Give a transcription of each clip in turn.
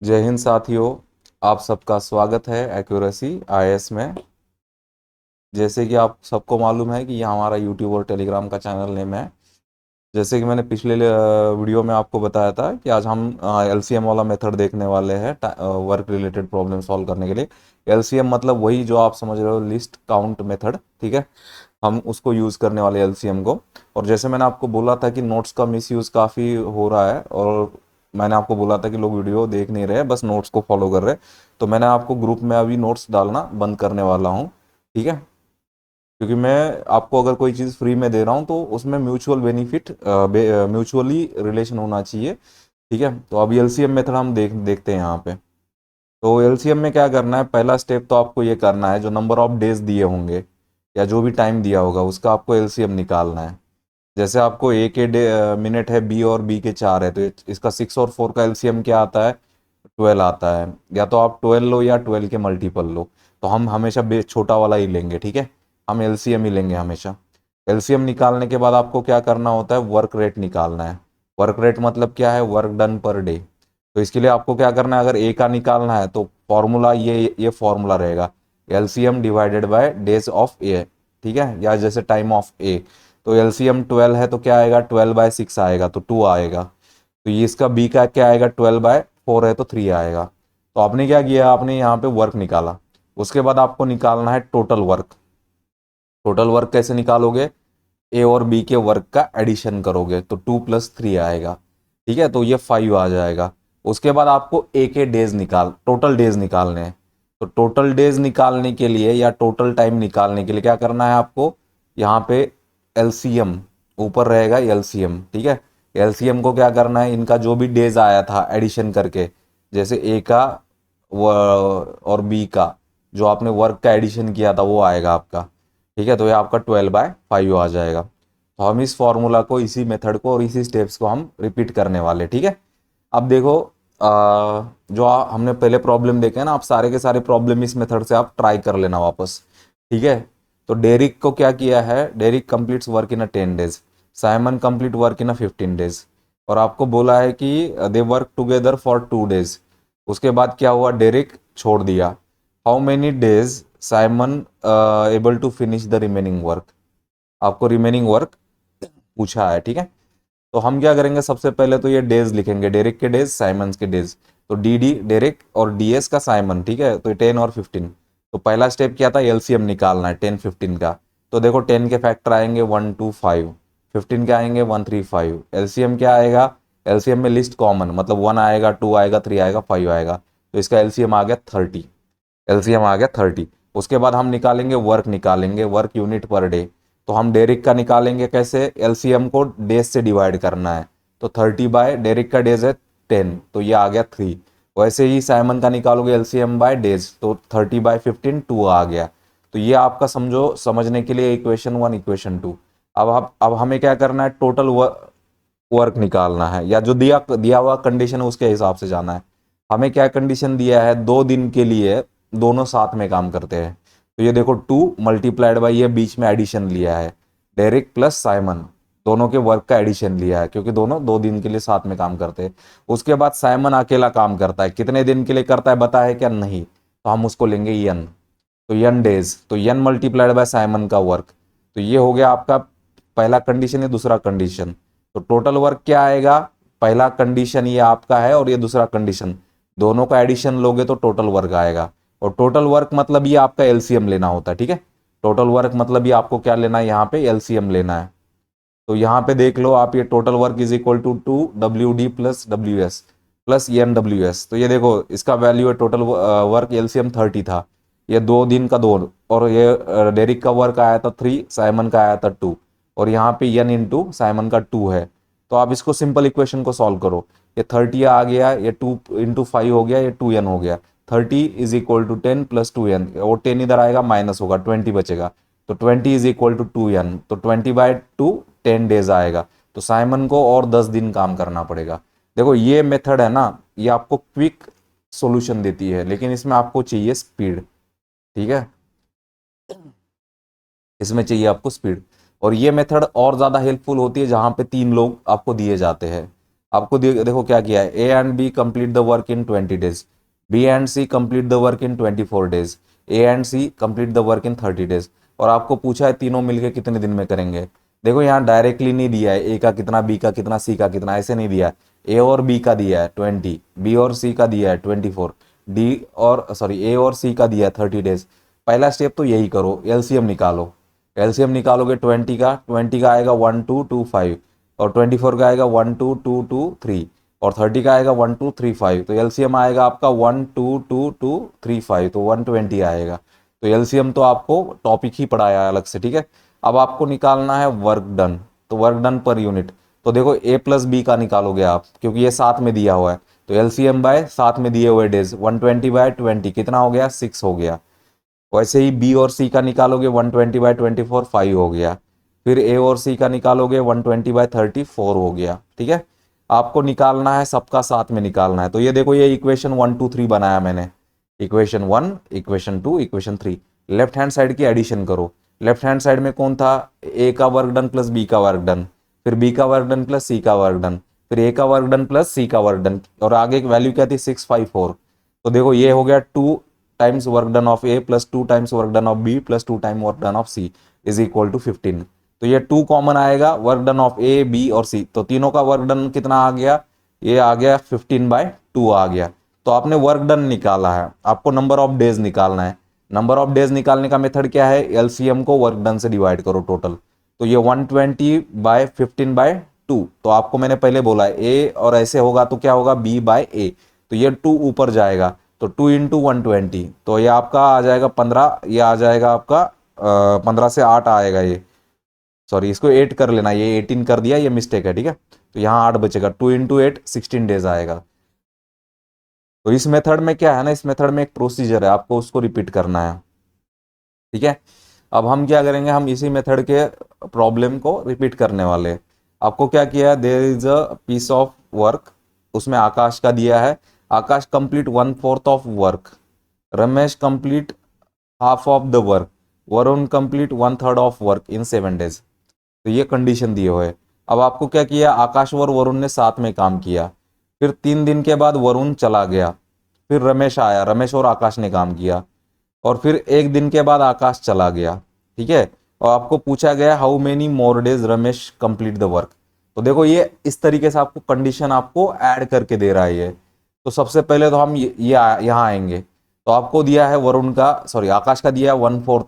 जय हिंद साथियों। आप सबका स्वागत है एक्यूरेसी आईएएस में। जैसे कि आप सबको मालूम है कि यह हमारा यूट्यूब और टेलीग्राम का चैनल नेम है। जैसे कि मैंने पिछले वीडियो में आपको बताया था कि आज हम एलसीएम वाला मेथड देखने वाले हैं वर्क रिलेटेड प्रॉब्लम सॉल्व करने के लिए। एलसीएम मतलब वही जो आप समझ रहे हो, लिस्ट काउंट मेथड, ठीक है। हम उसको यूज़ करने वाले एलसीएम को। और जैसे मैंने आपको बोला था कि नोट्स का मिसयूज़ काफ़ी हो रहा है, और मैंने आपको बोला था कि लोग वीडियो देख नहीं रहे, बस नोट्स को फॉलो कर रहे। तो मैंने आपको ग्रुप में अभी नोट्स डालना बंद करने वाला हूँ, ठीक है। क्योंकि मैं आपको अगर कोई चीज़ फ्री में दे रहा हूँ तो उसमें म्यूचुअल बेनिफिट, म्यूचुअली रिलेशन होना चाहिए, ठीक है। तो अभी एलसीएम मेथड हम देखते हैं यहाँ पे। तो एलसीएम में क्या करना है, पहला स्टेप तो आपको ये करना है, जो नंबर ऑफ डेज दिए होंगे या जो भी टाइम दिया होगा उसका आपको एलसीएम निकालना है। जैसे आपको ए के मिनट है, बी और बी के 4 है, तो इसका 6 और 4 का एलसीएम क्या आता है, 12 आता है। या तो आप 12 लो या 12 के मल्टीपल लो। तो हम हमेशा छोटा वाला ही लेंगे, ठीक है। हम एलसीएम ही लेंगे हमेशा। एलसीएम निकालने के बाद आपको क्या करना होता है, वर्क रेट निकालना है। वर्क रेट मतलब क्या है, वर्क डन पर डे। तो इसके लिए आपको क्या करना है, अगर ए का निकालना है तो फॉर्मूला ये फॉर्मूला रहेगा, LCM divided by days of A, ठीक है, या जैसे टाइम ऑफ ए। तो एलसीएम 12 है तो क्या आएगा, 12/6 आएगा, तो 2 आएगा। तो ये इसका बी का क्या आएगा, 12/4 है तो 3 आएगा। तो आपने क्या किया, आपने यहाँ पे वर्क निकाला। उसके बाद आपको निकालना है टोटल वर्क। टोटल वर्क कैसे निकालोगे, ए और बी के वर्क का एडिशन करोगे तो 2 + 3 आएगा, ठीक है। तो ये 5 आ जाएगा। उसके बाद आपको ए के डेज टोटल डेज निकालने हैं। तो टोटल डेज निकालने के लिए या टोटल टाइम निकालने के लिए क्या करना है आपको, यहाँ पे एलसीएम ऊपर रहेगा, एलसीएम, ठीक है। एलसीएम को क्या करना है, इनका जो भी डेज आया था एडिशन करके, जैसे ए का और बी का जो आपने वर्क का एडिशन किया था वो आएगा आपका, ठीक है। तो ये आपका 12/5 आ जाएगा। तो हम इस फॉर्मूला को, इसी मेथड को और इसी स्टेप्स को हम रिपीट करने वाले, ठीक है। अब देखो, जो हमने पहले प्रॉब्लम देखे हैं ना, आप सारे के सारे प्रॉब्लम इस मेथड से आप ट्राई कर लेना वापस, ठीक है। तो डेरिक को क्या किया है, Derrick completes work in 10 days, Simon complete work in 15 days. और आपको बोला है कि they work together for 2 days. उसके बाद क्या हुआ, डेरिक छोड़ दिया। How many days Simon able to finish the remaining work. आपको रिमेनिंग वर्क पूछा है, ठीक है। तो हम क्या करेंगे, सबसे पहले तो ये डेज लिखेंगे, डेरिक के डेज, साइमंस के डेज। तो डी डी डेरिक और डी एस का साइमन, ठीक है। तो 10 और 15। तो पहला स्टेप क्या था, एलसीएम निकालना है 10 15 का। तो देखो 10 के फैक्टर आएंगे 1 2 5, 15 के आएंगे 1 3 5। एलसीएम क्या आएगा, एलसीएम में लिस्ट कॉमन, मतलब 1 आएगा, 2 आएगा, 3 आएगा, 5 आएगा। तो इसका एलसीएम आ गया 30। एलसीएम आ गया 30। उसके बाद हम निकालेंगे वर्क, निकालेंगे वर्क यूनिट पर डे। तो हम डेरिक का निकालेंगे कैसे, एलसीएम को डेज से डिवाइड करना है। तो 30 बाय डेरिक का डेज है 10, तो ये आ गया 3। वैसे ही साइमन का निकालोगे एलसीएम बाय डेज, तो 30/15 2 आ गया। तो ये आपका समझो, समझने के लिए इक्वेशन 1 इक्वेशन 2। अब हमें क्या करना है, टोटल वर्क निकालना है, या जो दिया दिया हुआ कंडीशन है उसके हिसाब से जाना है। हमें क्या कंडीशन दिया है, 2 दिन के लिए दोनों साथ में काम करते हैं। तो ये देखो 2 मल्टीप्लाइड बाई ये बीच में एडिशन लिया है, डेरिक प्लस साइमन, दोनों के वर्क का एडिशन लिया है, क्योंकि दोनों 2 दिन के लिए साथ में काम करते हैं। उसके बाद साइमन अकेला काम करता है, कितने दिन के लिए करता है बता है क्या, नहीं। तो हम उसको लेंगे यन। तो यन डेज, तो यन मल्टीप्लाइड बाय साइमन का वर्क। तो ये हो गया आपका पहला कंडीशन, है दूसरा कंडीशन। तो टोटल वर्क क्या आएगा, पहला कंडीशन ये आपका है और ये दूसरा कंडीशन, दोनों का एडिशन लोगे तो टोटल वर्क आएगा। और टोटल वर्क मतलब ये आपका एलसीएम लेना होता है, ठीक है। टोटल वर्क मतलब ये आपको क्या लेना है, यहाँ पे एलसीएम लेना है। तो यहाँ पे देख लो आप, ये total work is equal to 2 WD plus WS plus ENWS। तो ये देखो इसका वैल्यू है, टोटल वर्क एलसीएम 30 था, ये 2 दिन का 2। और ये डेरिक का वर्क आया था 3, साइमन का आया था 2। और यहाँ पे एन इंटू साइमन का 2 है। तो आप इसको सिंपल इक्वेशन को सॉल्व करो। ये 30 आ गया, ये 2 इंटू 5 हो गया, ये 2n हो गया। 30 is equal to 10 plus 2n, और 10 इधर आएगा माइनस होगा, 20 बचेगा। तो 20 इज इक्वल टू 2n, तो 20/2 10 डेज आएगा। तो साइमन को और 10 दिन काम करना पड़ेगा। देखो ये मेथड है ना, ये आपको क्विक सॉल्यूशन देती है, लेकिन इसमें आपको चाहिए स्पीड, ठीक है। इसमें चाहिए आपको स्पीड। और ये मेथड और ज़्यादा हेल्पफुल होती है जहाँ पे 3 लोग आपको दिए जाते हैं। आपको देखो क्या किया है, A and B complete the work in 20 days, B and C complete the work in 24 days, A and C complete the work in 30 days. और आपको पूछा है तीनों मिलके कितने दिन में करेंगे। देखो यहाँ डायरेक्टली नहीं दिया है ए का कितना, बी का कितना, सी का कितना, ऐसे नहीं दिया। ए और बी का दिया है 20, बी और सी का दिया है 24, डी और सॉरी ए और सी का दिया है 30 डेज। पहला स्टेप तो यही करो, एलसीएम निकालो। एलसीएम निकालोगे 20 का आएगा 1225, और 24 का आएगा 12223, और 30 का आएगा 1235। तो एलसीएम आएगा आपका 12223, तो 120 आएगा। तो एलसीएम तो आपको टॉपिक ही पढ़ाया है अलग से, ठीक है। अब आपको निकालना है वर्क डन, तो वर्क डन पर यूनिट। तो देखो ए प्लस बी का निकालोगे आप, क्योंकि ये साथ में दिया हुआ है, तो एलसीएम बाय साथ में दिए हुए डेज, 120/20 कितना हो गया, 6 हो गया। वैसे ही बी और सी का निकालोगे 120/24, 5 हो गया। फिर ए और सी का निकालोगे 120/30, 4 हो गया, ठीक है। आपको निकालना है, सबका साथ में निकालना है। तो ये देखो, ये इक्वेशन 1 2 3 बनाया मैंने, equation 1, equation 2, equation 3। Left hand side की एडिशन करो। लेफ्ट हैंड साइड में कौन था, ए का वर्क डन प्लस बी का वर्क डन, फिर बी का वर्क डन प्लस सी का वर्क डन, फिर ए का वर्क डन प्लस सी का वर्क डन, और आगे एक वैल्यू क्या थी, 654। तो देखो ये हो गया 2 times work done of A plus 2 times work done of B plus 2 time work done of C is equal to 15। तो ये 2 कॉमन आएगा, work done of A, B और सी, तो तीनों का वर्क डन कितना आ गया, ये आ गया 15/2 आ गया। तो आपने वर्क डन निकाला है, आपको नंबर ऑफ डेज निकालना है। नंबर ऑफ डेज निकालने का मेथड क्या है, एलसीएम को वर्क डन से डिवाइड करो टोटल। तो ये 120/15/2, तो आपको मैंने पहले बोला है ए और ऐसे होगा तो क्या होगा, B/A, तो ये 2 ऊपर जाएगा, तो 2 इंटू 120, तो ये आपका आ जाएगा 15, ये आ जाएगा आपका 15 से 8 आएगा ये, सॉरी इसको 8 कर लेना, ये 18 कर दिया, ये मिस्टेक है, ठीक है। तो यहाँ 8 बचेगा, 2 इंटू 8 16 डेज आएगा। तो इस मेथड में क्या है ना, इस मेथड में एक प्रोसीजर है, आपको उसको रिपीट करना है, ठीक है। अब हम क्या करेंगे, हम इसी मेथड के प्रॉब्लम को रिपीट करने वाले हैं। आपको क्या किया है, there is a piece of work, उसमें आकाश का दिया है, Akash complete 1/4 of work, Ramesh complete half of the work, Varun complete 1/3 of work in 7 days. तो ये कंडीशन दिए हुए। अब आपको क्या किया, आकाश और वरुण ने साथ में काम किया, फिर 3 दिन के बाद वरुण चला गया, फिर रमेश आया, रमेश और आकाश ने काम किया, और फिर 1 दिन के बाद आकाश चला गया, ठीक है। और आपको पूछा गया how many more days Ramesh complete the work. तो देखो ये इस तरीके से आपको कंडीशन आपको ऐड करके दे रहा है ये। तो सबसे पहले तो हम यहाँ आएंगे। तो आपको दिया है वरुण का, सॉरी आकाश का दिया है 1/4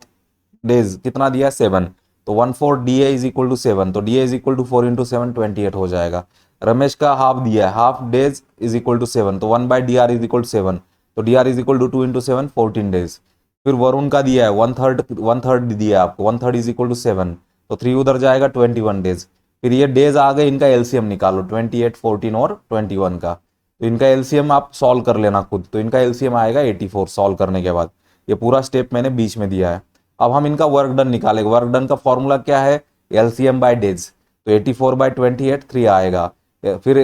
डेज, कितना दिया है 7, तो 1/4 DA इज इक्वल टू 7, तो DA is equal to 4 into 7 28 हो जाएगा। रमेश का हाफ दिया है, half days is equal to 7, तो 1/DR इज इक्वल टू 7, तो DR is equal to 2 into 7 14 days. फिर वरुण का दिया है 1/3 दिया है आपको, 1/3 इज इक्वल टू 7, तो 3 उधर जाएगा 21 डेज। फिर ये डेज आ गए, इनका एलसीएम निकालो 28, 14 और 21 का। तो इनका एलसीएम आप सॉल्व कर लेना खुद, तो इनका एलसीएम आएगा 84 सॉल्व करने के बाद। ये पूरा स्टेप मैंने बीच में दिया है। अब हम इनका वर्क डन निकालेंगे। वर्क डन का फॉर्मूला क्या है, एलसीएम बाय डेज, तो 84/28 3 आएगा। फिर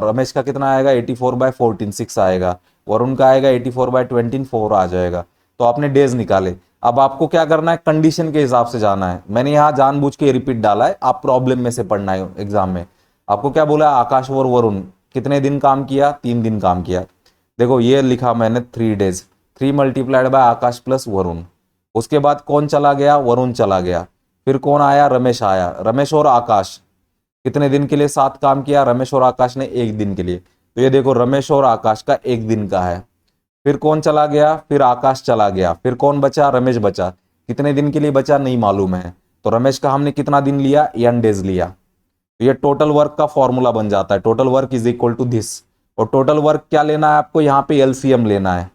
रमेश का कितना आएगा, 84/14 6 आएगा। वरुण का आएगा 84/20 4 आ जाएगा। तो आपने डेज निकाले। अब आपको क्या करना है, कंडीशन के हिसाब से जाना है। मैंने यहाँ जानबूझ के रिपीट डाला है, आप प्रॉब्लम में से पढ़ना है एग्जाम में। आपको क्या बोला, आकाश और वरुण कितने दिन काम किया, 3 दिन काम किया। देखो ये लिखा मैंने 3 days, 3 multiplied by Akash plus Varun. उसके बाद कौन चला गया, वरुण चला गया। फिर कौन आया, रमेश आया। रमेश और आकाश कितने दिन के लिए साथ काम किया, रमेश और आकाश ने 1 दिन के लिए। तो ये देखो रमेश और आकाश का 1 दिन का है। फिर कौन चला गया, फिर आकाश चला गया। फिर कौन बचा, रमेश बचा। कितने दिन के लिए बचा नहीं मालूम है, तो रमेश का हमने कितना दिन लिया, n डेज लिया। तो ये टोटल वर्क का फॉर्मूला बन जाता है, total work is equal to this. और टोटल वर्क क्या लेना है आपको, यहाँ पे एलसीएम लेना है।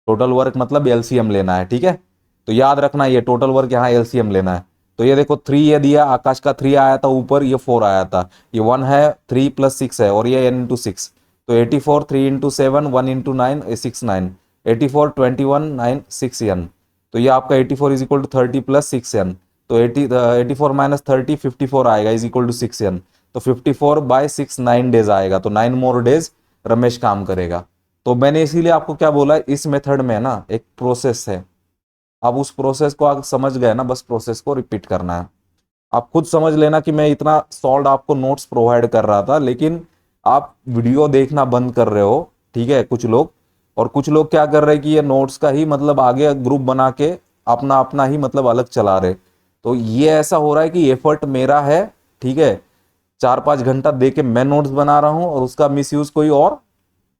टोटल वर्क मतलब एलसीएम लेना है, ठीक है। तो याद रखना ये टोटल वर्क यहाँ एलसीएम लेना है। तो ये देखो 3 ये दिया, आकाश का 3 आया था ऊपर, ये 4 आया था, ये 1 है, 3 + 6 है, और ये n इंटू 6, तो 84 3 इंटू 7 1 इंटू 9 6 9, 84 21 9 6 n। तो ये आपका 84 इज इक्वल टू 30 + 6 n, तो 84 - 30 54 आएगा इज इक्वल टू 6 n। तो 54/6 9 डेज आएगा, तो 9 मोर डेज रमेश काम करेगा। तो मैंने इसीलिए आपको क्या बोला, इस मेथड में ना एक प्रोसेस है। आप उस प्रोसेस को आप समझ गए ना, बस प्रोसेस को रिपीट करना है। आप खुद समझ लेना कि मैं इतना सॉल्व आपको नोट्स प्रोवाइड कर रहा था, लेकिन आप वीडियो देखना बंद कर रहे हो, ठीक है, कुछ लोग, और कुछ लोग क्या कर रहे हैं कि ये नोट्स का ही मतलब आगे ग्रुप बना के अपना अपना ही मतलब अलग चला रहे। तो ये ऐसा हो रहा है कि एफर्ट मेरा है, ठीक है, 4-5 घंटा दे के मैं नोट्स बना रहा हूं और उसका मिसयूज कोई और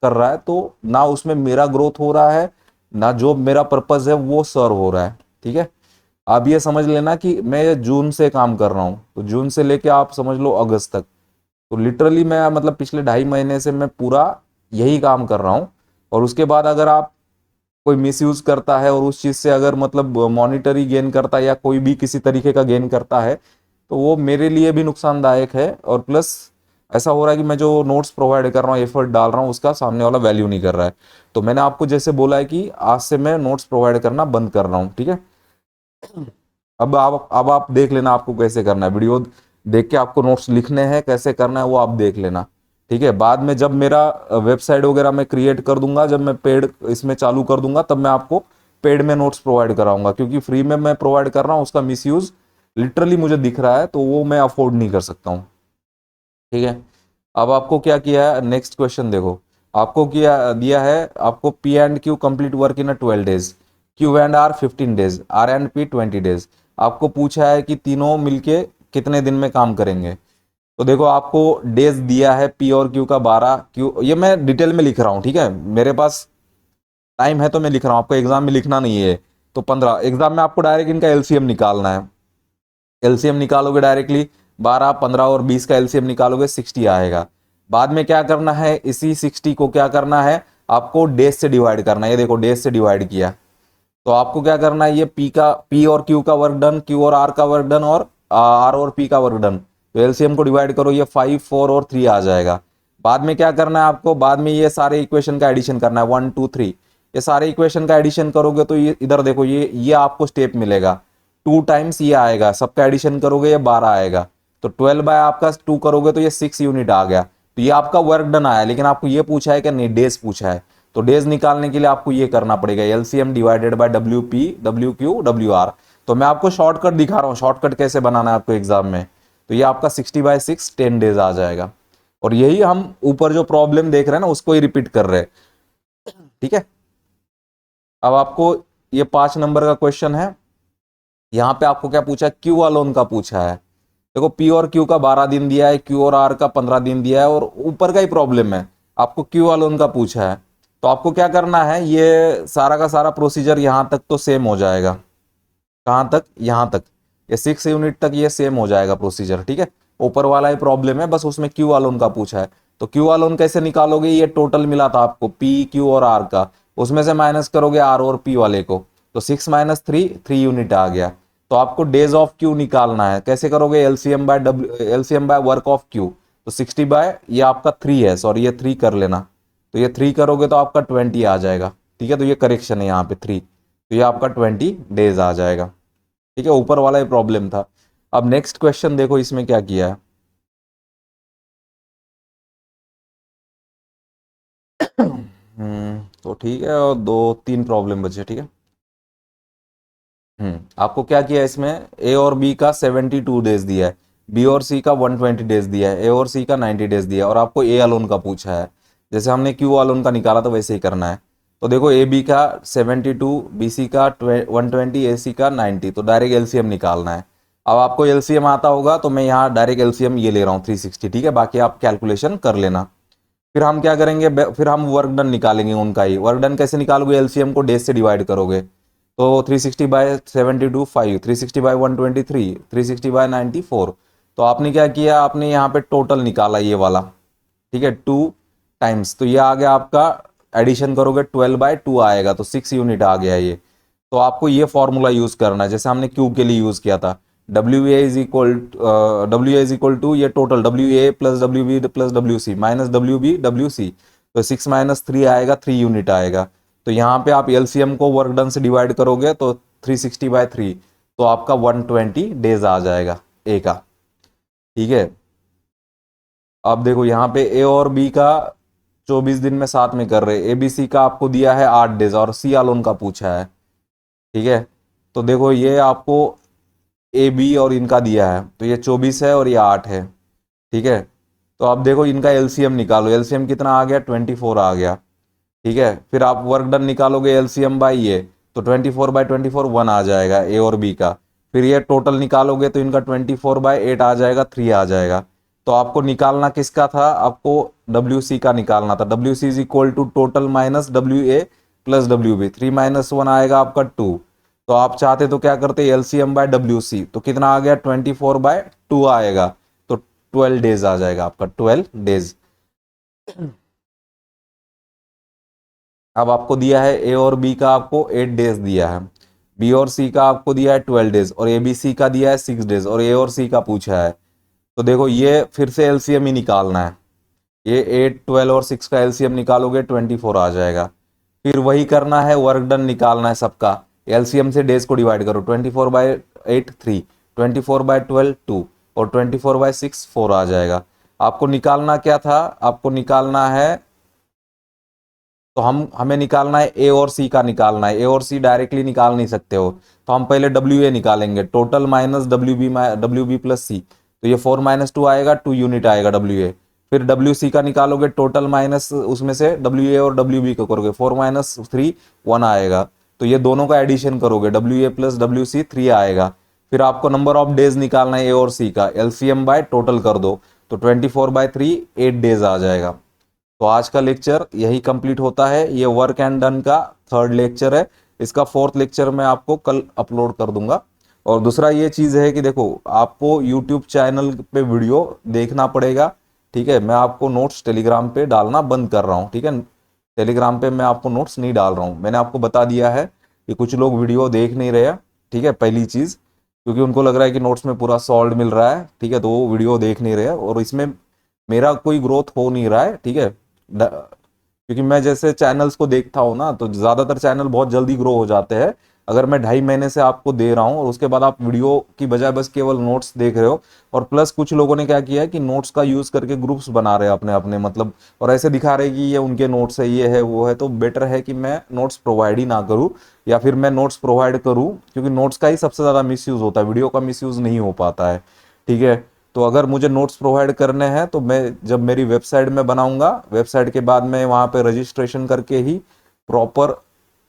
कर रहा है, तो ना उसमें मेरा ग्रोथ हो रहा है, ना जो मेरा पर्पज है वो सर्व हो रहा है। ठीक है, आप ये समझ लेना कि मैं जून से काम कर रहा हूं, तो जून से लेके आप समझ लो अगस्त तक, तो लिटरली मैं मतलब पिछले 2.5 महीने से मैं पूरा यही काम कर रहा हूं। और उसके बाद अगर आप कोई मिसयूज करता है और उस चीज से अगर मतलब मॉनिटरी गेन करता है या कोई भी किसी तरीके का गेन करता है, तो वो मेरे लिए भी नुकसानदायक है। और प्लस ऐसा हो रहा है कि मैं जो नोट्स प्रोवाइड कर रहा हूँ, एफर्ट डाल रहा हूँ, उसका सामने वाला वैल्यू नहीं कर रहा है। तो मैंने आपको जैसे बोला है कि आज से मैं नोट्स प्रोवाइड करना बंद कर रहा हूँ, ठीक है। अब आप देख लेना आपको कैसे करना है, वीडियो देख के आपको नोट्स लिखने हैं, कैसे करना है वो आप देख लेना, ठीक है। बाद में जब मेरा वेबसाइट वगैरह मैं क्रिएट कर दूंगा, जब मैं पेड इसमें चालू कर दूंगा, तब मैं आपको पेड में नोट्स प्रोवाइड कराऊंगा, क्योंकि फ्री में मैं प्रोवाइड कर रहा हूँ उसका मिसयूज लिटरली मुझे दिख रहा है, तो वो मैं अफोर्ड नहीं कर सकता हूँ, ठीक है। अब आपको क्या किया है, नेक्स्ट क्वेश्चन देखो, आपको किया दिया है, आपको P and Q complete work in 12 days, Q and R 15 days, R and P 20 days. आपको पूछा है कि तीनों मिलके कितने दिन में काम करेंगे। तो देखो आपको डेज दिया है पी और क्यू का 12, क्यू ये मैं डिटेल में लिख रहा हूँ, ठीक है, मेरे पास टाइम है तो मैं लिख रहा हूँ, आपको एग्जाम में लिखना नहीं है। तो 15 एग्जाम में आपको डायरेक्ट इनका एलसीएम निकालना है, एलसीएम निकालोगे डायरेक्टली 12, 15 और 20 का एलसीएम निकालोगे 60 आएगा। बाद में क्या करना है, इसी 60 को क्या करना है, आपको डेज से डिवाइड करना है। ये देखो डेज से डिवाइड किया, तो आपको क्या करना है, ये पी और क्यू का वर्क डन, क्यू और आर का वर्क डन, और आर और पी का वर्क डन, तो एलसीएम को डिवाइड करो, ये 5, 4 और 3 आ जाएगा। बाद में क्या करना है आपको, बाद में ये सारे इक्वेशन का एडिशन करना है, 1, 2, 3, ये सारे इक्वेशन का एडिशन करोगे तो ये इधर देखो, ये आपको स्टेप मिलेगा, 2 टाइम्स ये आएगा, सबका एडिशन करोगे ये 12 आएगा, तो 12 बाय आपका 2 करोगे तो ये 6 यूनिट आ गया। तो ये आपका वर्क डन आया, लेकिन आपको ये पूछा है कि नहीं, डेज पूछा है। तो डेज निकालने के लिए आपको ये करना पड़ेगा, LCM divided by W P, W Q, W R. तो मैं आपको शॉर्टकट दिखा रहा हूँ, शॉर्टकट कैसे बनाना है आपको एग्जाम में। तो ये आपका 60/6 10 डेज आ जाएगा। और यही हम ऊपर जो प्रॉब्लम देख रहे हैं ना, उसको ही रिपीट कर रहे हैं, ठीक है। अब आपको ये 5 नंबर का क्वेश्चन है, यहाँ पे आपको क्या पूछा है, क्यू अलोन का पूछा है। देखो पी और क्यू का 12 दिन दिया है, क्यू और आर का 15 दिन दिया है, और ऊपर का ही प्रॉब्लम है, आपको क्यू अलोन का पूछा है। तो आपको क्या करना है, ये सारा का सारा प्रोसीजर यहां तक तो सेम हो जाएगा, कहां तक, यहां तक, ये 6 यूनिट तक ये सेम हो जाएगा प्रोसीजर, ठीक है। ऊपर वाला ही प्रॉब्लम है, बस उसमें क्यू अलोन का पूछा है। तो क्यू अलोन कैसे निकालोगे, ये टोटल मिला था आपको पी, क्यू और आर का, उसमें से माइनस करोगे आर और पी वाले को, तो 6 - 3 3 यूनिट आ गया। तो आपको डेज ऑफ क्यू निकालना है, कैसे करोगे, LCM by W, LCM by work of Q. तो 60 बाय ये आपका 3 है, सॉरी ये 3 कर लेना, तो ये 3 करोगे तो आपका 20 आ जाएगा, ठीक है। तो ये करेक्शन है यहाँ पे 3, तो ये आपका 20 डेज आ जाएगा, ठीक है। ऊपर वाला ही प्रॉब्लम था। अब नेक्स्ट क्वेश्चन देखो, इसमें क्या किया है। तो ठीक है, और 2-3 प्रॉब्लम बचे, ठीक है। आपको क्या किया है इसमें, ए और बी का 72 डेज दिया है, बी और सी का 120 डेज दिया है, ए और सी का 90 डेज दिया है, और आपको ए अलोन का पूछा है। जैसे हमने क्यू अलोन का निकाला तो वैसे ही करना है। तो देखो ए बी का 72, बी सी का 120, ए सी का 90, तो डायरेक्ट एलसीएम निकालना है। अब आपको एलसीएम आता होगा, तो मैं यहाँ डायरेक्ट एलसीएम ये ले रहा हूँ 360, ठीक है, बाकी आप कैलकुलेशन कर लेना। फिर हम क्या करेंगे, फिर हम वर्क डन निकालेंगे उनका ही। वर्क डन कैसे निकालोगे, एलसीएम को डेज से डिवाइड करोगे, तो 360/72 5, 360/123, 360/94। तो आपने क्या किया, आपने यहाँ पे टोटल निकाला ये वाला, ठीक है, 2 टाइम्स, तो ये आ गया आपका, एडिशन करोगे 12/2 आएगा, तो 6 यूनिट आ गया ये। तो आपको ये फॉर्मूला यूज करना है, जैसे हमने क्यू के लिए यूज किया था, W A is equal to ये total, W A plus W B plus W C minus W B W C, तो 6 - 3 आएगा, 3 यूनिट आएगा। तो यहाँ पे आप एलसीएम को वर्क डन से डिवाइड करोगे तो 360/3, तो आपका 120 डेज आ जाएगा ए का, ठीक है। अब देखो यहाँ पे ए और बी का 24 दिन में साथ में कर रहे, एबीसी का आपको दिया है 8 डेज, और सी अलोन का पूछा है, ठीक है। तो देखो ये आपको ए बी और इनका दिया है, तो ये 24 है और ये 8 है, ठीक है। तो आप देखो इनका एलसीएम निकालो, एलसीएम कितना आ गया, 24 आ गया। ठीक है, फिर आप वर्क डन निकालोगे एलसीएम बाई ये, तो 24/24 1 आ जाएगा ए और बी का। फिर ये टोटल निकालोगे तो इनका 24/8 आ जाएगा, 3 आ जाएगा। तो आपको निकालना किसका था, आपको डब्ल्यू सी का निकालना था। W C is equal to total minus W A plus W B. 3 - 1 आएगा आपका 2। तो आप चाहते तो क्या करते, एलसीएम बाय डब्ल्यू सी, तो कितना आ गया, 24/2 आएगा। तो 12 डेज आ जाएगा आपका, 12 डेज। अब आपको दिया है ए और बी का, आपको 8 डेज दिया है, बी और सी का आपको दिया है 12 डेज, और ए बी सी का दिया है 6 डेज, और ए और सी का पूछा है। तो देखो ये फिर से एलसीएम ही निकालना है। ये 8, 12 और 6 का एलसीएम निकालोगे 24 आ जाएगा। फिर वही करना है, वर्क डन निकालना है सबका। एलसीएम से डेज को डिवाइड करो, 24/8 3, 24/12 2, और 24/6 4 आ जाएगा। आपको निकालना क्या था, आपको निकालना है, तो हमें निकालना है ए और सी का निकालना है। ए और सी डायरेक्टली निकाल नहीं सकते हो, तो हम पहले डब्ल्यू ए निकालेंगे, total minus W B plus C. तो ये 4 - 2 आएगा, 2 यूनिट आएगा डब्ल्यू ए। फिर डब्ल्यू सी का निकालोगे, टोटल माइनस उसमें से डब्ल्यू ए और डब्ल्यू बी को करोगे, 4 - 3 1 आएगा। तो ये दोनों का एडिशन करोगे, W A plus W C 3 आएगा। फिर आपको नंबर ऑफ डेज निकालना है ए और सी का, एलसीएम बाय टोटल कर दो, तो 24/3 8 डेज आ जाएगा। तो आज का लेक्चर यही कंप्लीट होता है। ये वर्क एंड डन का 3rd लेक्चर है। इसका 4th लेक्चर मैं आपको कल अपलोड कर दूंगा। और दूसरा ये चीज़ है कि देखो, आपको यूट्यूब चैनल पे वीडियो देखना पड़ेगा। ठीक है, मैं आपको नोट्स टेलीग्राम पे डालना बंद कर रहा हूँ। ठीक है, टेलीग्राम पे मैं आपको नोट्स नहीं डाल रहा हूँ। मैंने आपको बता दिया है कि कुछ लोग वीडियो देख नहीं रहे। ठीक है, पहली चीज़, क्योंकि उनको लग रहा है कि नोट्स में पूरा सॉल्व मिल रहा है। ठीक है, तो वो वीडियो देख नहीं रहे, और इसमें मेरा कोई ग्रोथ हो नहीं रहा है। ठीक है, क्योंकि मैं जैसे चैनल्स को देखता हूँ ना, तो ज्यादातर चैनल बहुत जल्दी ग्रो हो जाते हैं। अगर मैं 2.5 महीने से आपको दे रहा हूँ और उसके बाद आप वीडियो की बजाय बस केवल नोट्स देख रहे हो, और प्लस कुछ लोगों ने क्या किया है कि नोट्स का यूज करके ग्रुप्स बना रहे हैं अपने अपने, मतलब, और ऐसे दिखा रहे कि ये उनके नोट्स है, ये है, वो है। तो बेटर है कि मैं नोट्स प्रोवाइड ही ना करूँ, या फिर मैं नोट्स प्रोवाइड करूँ, क्योंकि नोट्स का ही सबसे ज्यादा मिस होता है, वीडियो का मिस नहीं हो पाता है। ठीक है, तो अगर मुझे नोट्स प्रोवाइड करने हैं तो मैं जब मेरी वेबसाइट में बनाऊंगा, वेबसाइट के बाद मैं वहां पे रजिस्ट्रेशन करके ही प्रॉपर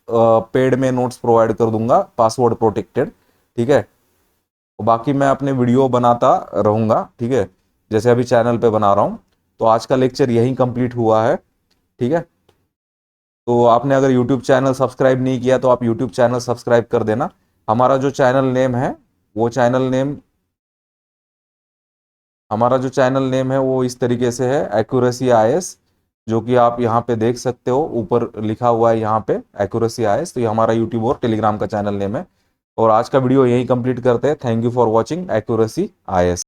पेड में नोट्स प्रोवाइड कर दूंगा, पासवर्ड प्रोटेक्टेड। ठीक है, तो बाकी मैं अपने वीडियो बनाता रहूंगा। ठीक है, जैसे अभी चैनल पे बना रहा हूं। तो आज का लेक्चर यही कंप्लीट हुआ है। ठीक है, तो आपने अगर यूट्यूब चैनल सब्सक्राइब नहीं किया तो आप यूट्यूब चैनल सब्सक्राइब कर देना। हमारा जो चैनल नेम है, वो चैनल नेम हमारा जो चैनल नेम है वो इस तरीके से है, एक्यूरेसी आईएएस, जो कि आप यहाँ पे देख सकते हो, ऊपर लिखा हुआ है यहाँ पे एक्यूरेसी आईएएस। तो ये हमारा यूट्यूब और टेलीग्राम का चैनल नेम है। और आज का वीडियो यही कंप्लीट करते हैं। Thank you for watching accuracy IAS.